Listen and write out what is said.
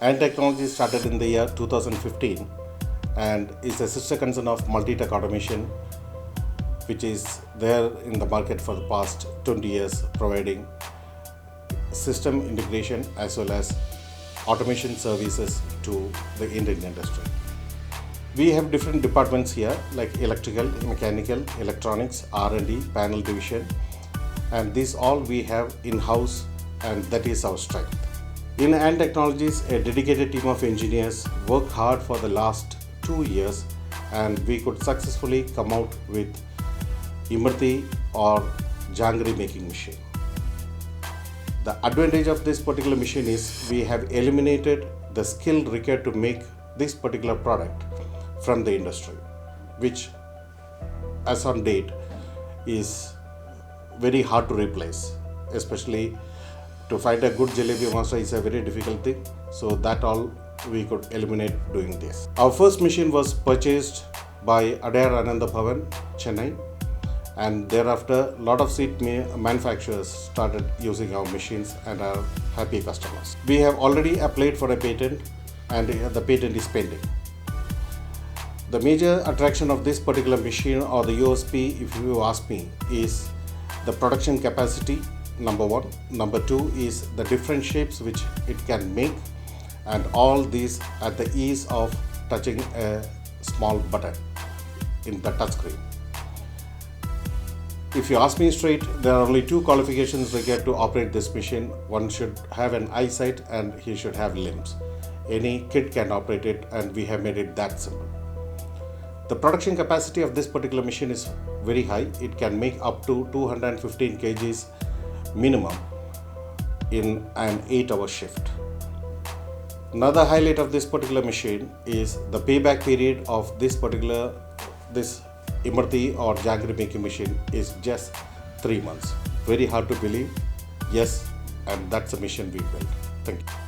And technology started in the year 2015 and is a sister concern of Multitech Automation, which is there in the market for the past 20 years, providing system integration as well as automation services to the Indian industry. We have different departments here like electrical, mechanical, electronics, R&D, panel division, and these all we have in-house, and that is our strength. In AND Technologies, a dedicated team of engineers worked hard for the last 2 years, and we could successfully come out with Imrati or Jalebi making machine. The advantage of this particular machine is we have eliminated the skill required to make this particular product from the industry, which as on date is very hard to replace, especially to find a good Jalebi master is a very difficult thing. So that all we could eliminate doing this. Our first machine was purchased by Adayar Ananda Bhavan, Chennai, and thereafter lot of seat manufacturers started using our machines and are happy customers. We have already applied for a patent and the patent is pending. The major attraction of this particular machine, or the USP if you ask me, is the production capacity, number one. Number two is the different shapes which it can make, and all these at the ease of touching a small button in the touchscreen. If you ask me straight, there are only two qualifications required to operate this machine. One should have an eyesight and he should have limbs. Any kid can operate it, and we have made it that simple. The production capacity of this particular machine is very high. It can make up to 215 kgs minimum in an 8-hour shift. Another highlight of this particular machine is the payback period of this Imarti or jaggery making machine is just 3 months. Very hard to believe. Yes, and that's a machine we built. Thank you.